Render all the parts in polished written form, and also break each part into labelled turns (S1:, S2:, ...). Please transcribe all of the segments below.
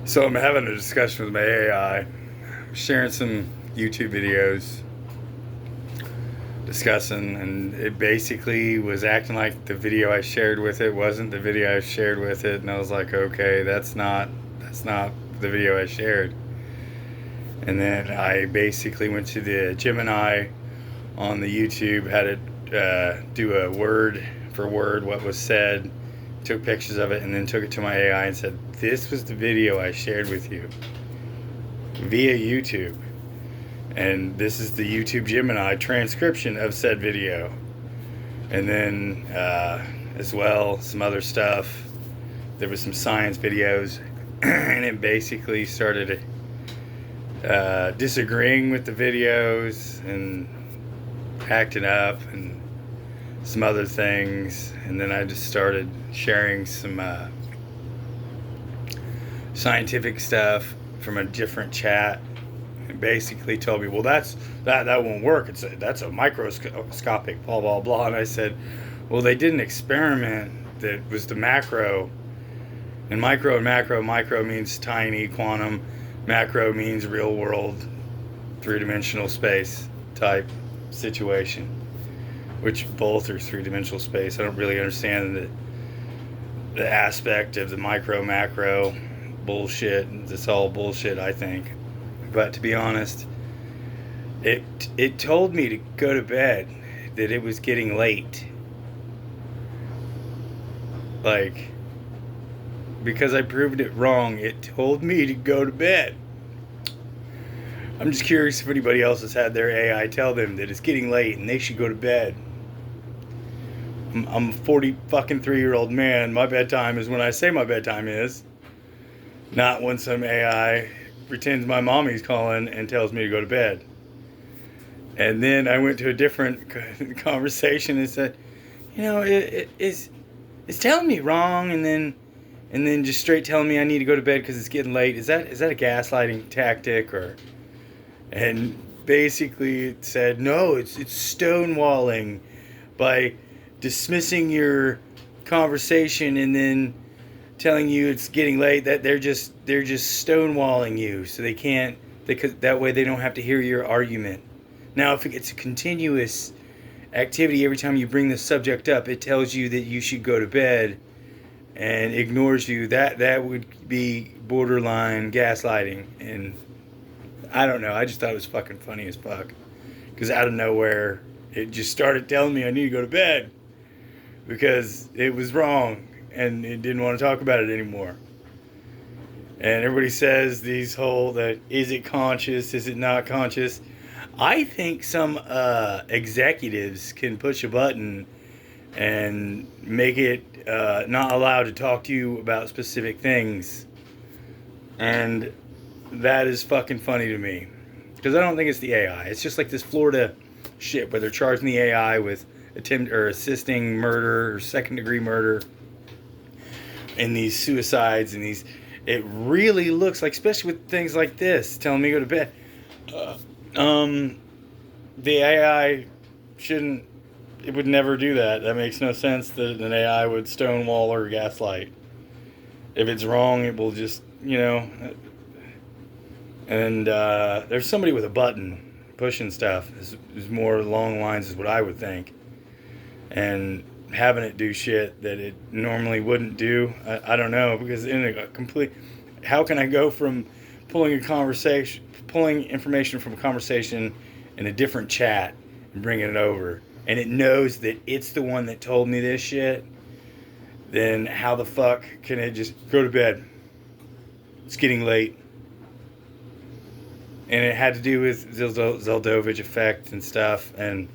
S1: So I'm having a discussion with my AI, sharing some YouTube videos, discussing, and it basically was acting like the video I shared with it wasn't the video I shared with it, and I was like, okay, that's not the video I shared. And then I basically went to the Gemini on the YouTube, had it do a word for word what was said, took pictures of it, and then took it to my AI and said, "This was the video I shared with you via YouTube, and this is the YouTube Gemini transcription of said video." And then, as well, some other stuff. There was some science videos, and it basically started disagreeing with the videos and acting up and some other things. And then I just started sharing some scientific stuff from a different chat, and basically told me, well, that won't work. That's a microscopic blah blah blah. And I said, well, they did an experiment that was the macro, and micro means tiny, quantum, macro means real world, three-dimensional space type situation, which both are three-dimensional space. I don't really understand the aspect of the micro macro bullshit. It's all bullshit, I think. But to be honest, it told me to go to bed, that it was getting late. Like, because I proved it wrong, it told me to go to bed. I'm just curious if anybody else has had their AI tell them that it's getting late and they should go to bed. I'm a 40 fucking 3-year-old man. My bedtime is when I say my bedtime is, not when some AI pretends my mommy's calling and tells me to go to bed. And then I went to a different conversation and said, it's telling me wrong, and then just straight telling me I need to go to bed because it's getting late. Is that a gaslighting tactic? Or? And basically it said, no, it's stonewalling by dismissing your conversation and then telling you it's getting late. That they're just stonewalling you, so they can't, because that way they don't have to hear your argument. Now, if it's a continuous activity, every time you bring the subject up, it tells you that you should go to bed and ignores you. That would be borderline gaslighting. And I don't know. I just thought it was fucking funny as fuck, because out of nowhere, it just started telling me I need to go to bed because it was wrong and it didn't want to talk about it anymore. And everybody says that is it conscious, is it not conscious? I think some executives can push a button and make it not allowed to talk to you about specific things. And that is fucking funny to me, because I don't think it's the AI. It's just like this Florida shit where they're charging the AI with attempt or assisting murder or second degree murder, and these suicides and these. It really looks like, especially with things like this, telling me to go to bed. The AI shouldn't. It would never do that. That makes no sense that an AI would stonewall or gaslight. If it's wrong, it will just, And there's somebody with a button pushing stuff. Is more along the lines is what I would think. And having it do shit that it normally wouldn't do, I don't know, because in a complete, how can I go from pulling information from a conversation in a different chat and bringing it over, and it knows that it's the one that told me this shit? Then how the fuck can it just go to bed? It's getting late. And it had to do with Zeldovich effect and stuff, and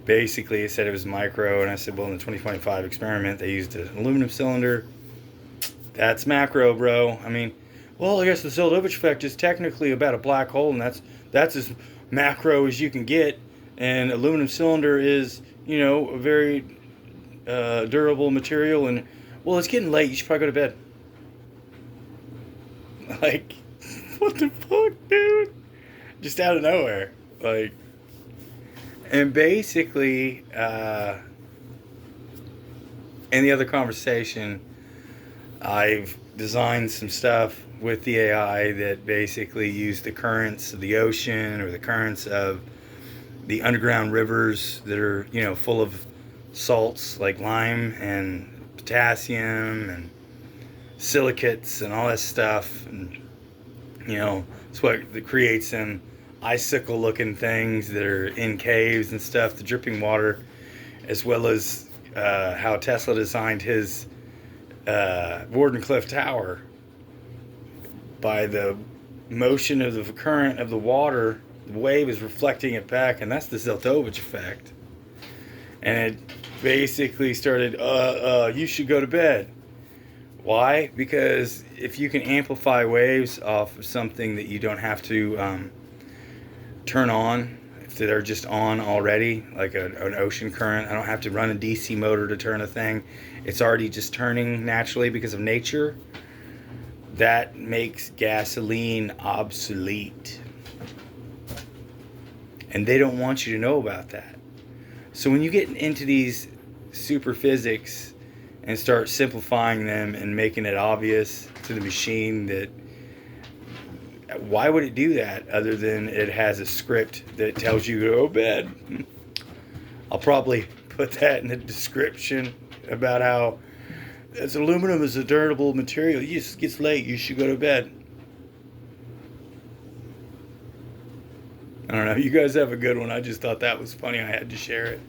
S1: basically it said it was micro, and I said, well, in the 2025 experiment they used an aluminum cylinder. That's macro, bro. I mean, well, I guess the Zeldovich effect is technically about a black hole, and that's as macro as you can get. And aluminum cylinder is, a very durable material. And, well, it's getting late. You should probably go to bed. Like, what the fuck, dude? Just out of nowhere. Like, and basically, in the other conversation, I've designed some stuff with the AI that basically use the currents of the ocean or the currents of the underground rivers that are, full of salts like lime and potassium and silicates and all that stuff. And, it's what that creates them icicle looking things that are in caves and stuff, the dripping water, as well as how Tesla designed his Wardenclyffe Tower. By the motion of the current of the water, the wave is reflecting it back, and that's the Zeltovich effect. And it basically started, you should go to bed. Why? Because if you can amplify waves off of something that you don't have to turn on, if they're just on already, like an ocean current, I don't have to run a DC motor to turn a thing. It's already just turning naturally because of nature. That makes gasoline obsolete. And they don't want you to know about that. So when you get into these super physics and start simplifying them and making it obvious to the machine that why would it do that other than it has a script that tells you to go to bed? I'll probably put that in the description about how as aluminum is a durable material. It gets late, you should go to bed. I don't know. You guys have a good one. I just thought that was funny. I had to share it.